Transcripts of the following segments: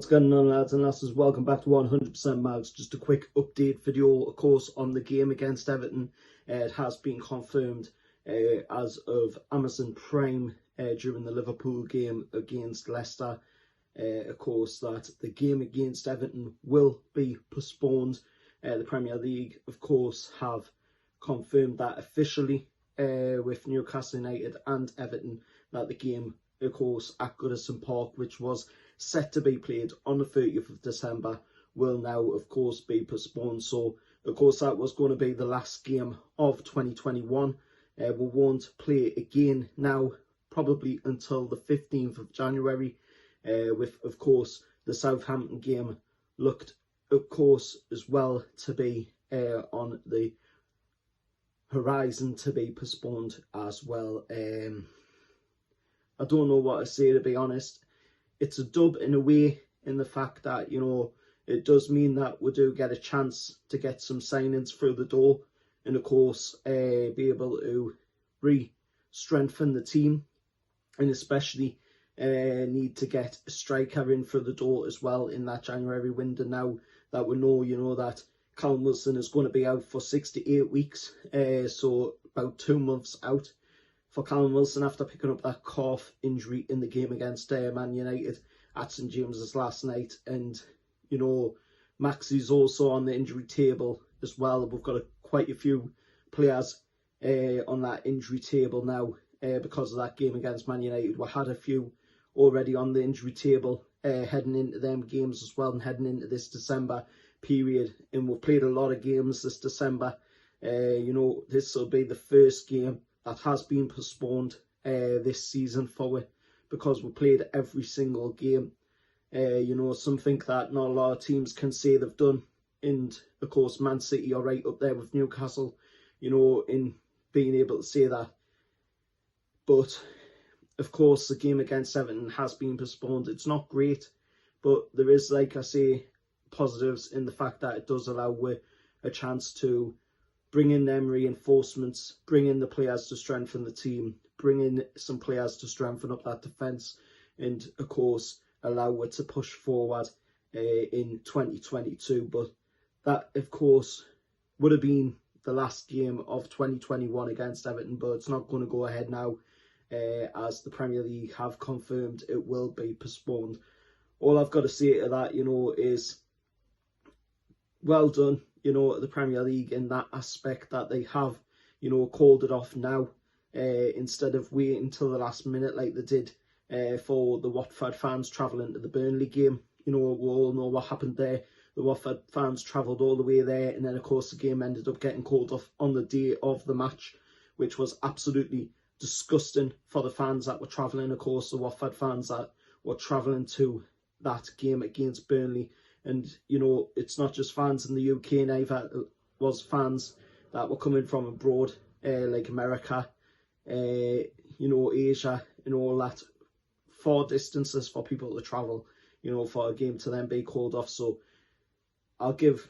What's going on, lads and lasses? Welcome back to 100% Mags. Just a quick update video, of course, on the game against Everton. It has been confirmed as of Amazon Prime during the Liverpool game against Leicester, of course, that the game against Everton will be postponed. The Premier League, of course, have confirmed that officially with Newcastle United and Everton, that the game, of course, at Goodison Park, which was set to be played on the 30th of December, will now, of course, be postponed. So, of course, that was going to be the last game of 2021. We won't play again now, probably until the 15th of January, with, of course, the Southampton game looked, of course, as well to be on the horizon to be postponed as well. I don't know what to say, to be honest. It's a dub in a way, in the fact that, you know, it does mean that we do get a chance to get some signings through the door, and of course be able to re-strengthen the team, and especially need to get a striker in through the door as well in that January window, now that we know, you know, that Callum Wilson is going to be out for 6 to 8 weeks, so about 2 months out for Callum Wilson after picking up that calf injury in the game against Man United at St James's last night. And, you know, Maxey's also on the injury table as well. We've got quite a few players on that injury table now because of that game against Man United. We had a few already on the injury table heading into them games as well, and heading into this December period. And we've played a lot of games this December. You know, this will be the first game that has been postponed this season for it, because we played every single game. You know, something that not a lot of teams can say they've done. And of course, Man City are right up there with Newcastle, you know, in being able to say that. But of course, the game against Everton has been postponed. It's not great, but there is, like I say, positives in the fact that it does allow a chance to bring in them reinforcements, bring in the players to strengthen the team, bring in some players to strengthen up that defence, and of course allow it to push forward in 2022. But that, of course, would have been the last game of 2021 against Everton, but it's not going to go ahead now, as the Premier League have confirmed it will be postponed. All I've got to say to that, you know, is well done, you know, the Premier League in that aspect, that they have, you know, called it off now instead of waiting until the last minute like they did for the Watford fans travelling to the Burnley game. You know, we all know what happened there. The Watford fans travelled all the way there, and then of course the game ended up getting called off on the day of the match, which was absolutely disgusting for the fans that were travelling. Of course, the Watford fans that were travelling to that game against Burnley. And, you know, it's not just fans in the UK neither. It was fans that were coming from abroad, like America, you know, Asia and all that. Far distances for people to travel, you know, for a game to then be called off. So I'll give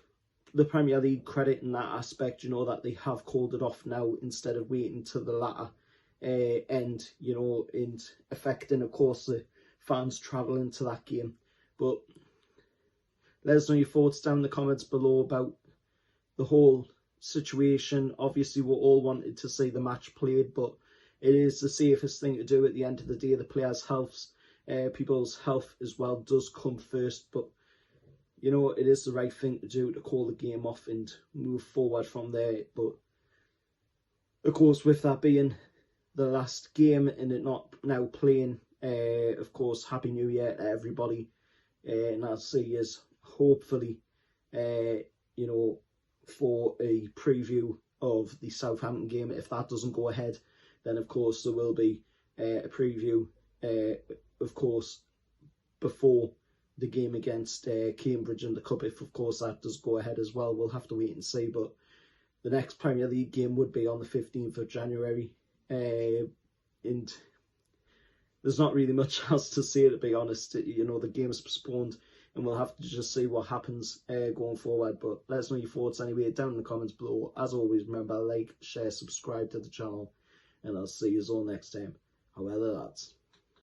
the Premier League credit in that aspect, you know, that they have called it off now instead of waiting to the latter end, you know, and affecting, of course, the fans travelling to that game. But let us know your thoughts down in the comments below about the whole situation. Obviously, we all wanted to see the match played, but it is the safest thing to do at the end of the day. The players' health, people's health as well, does come first. But, you know, it is the right thing to do, to call the game off and move forward from there. But, of course, with that being the last game and it not now playing, of course, Happy New Year to everybody. And I'll see you hopefully, you know, for a preview of the Southampton game. If that doesn't go ahead, then of course there will be a preview, of course, before the game against Cambridge in the Cup. If of course that does go ahead as well, we'll have to wait and see. But the next Premier League game would be on the 15th of January, and there's not really much else to say, to be honest. You know, the game's postponed, and we'll have to just see what happens going forward. But let us know your thoughts anyway down in the comments below. As always, remember, like, share, subscribe to the channel, and I'll see you all next time. However, lads.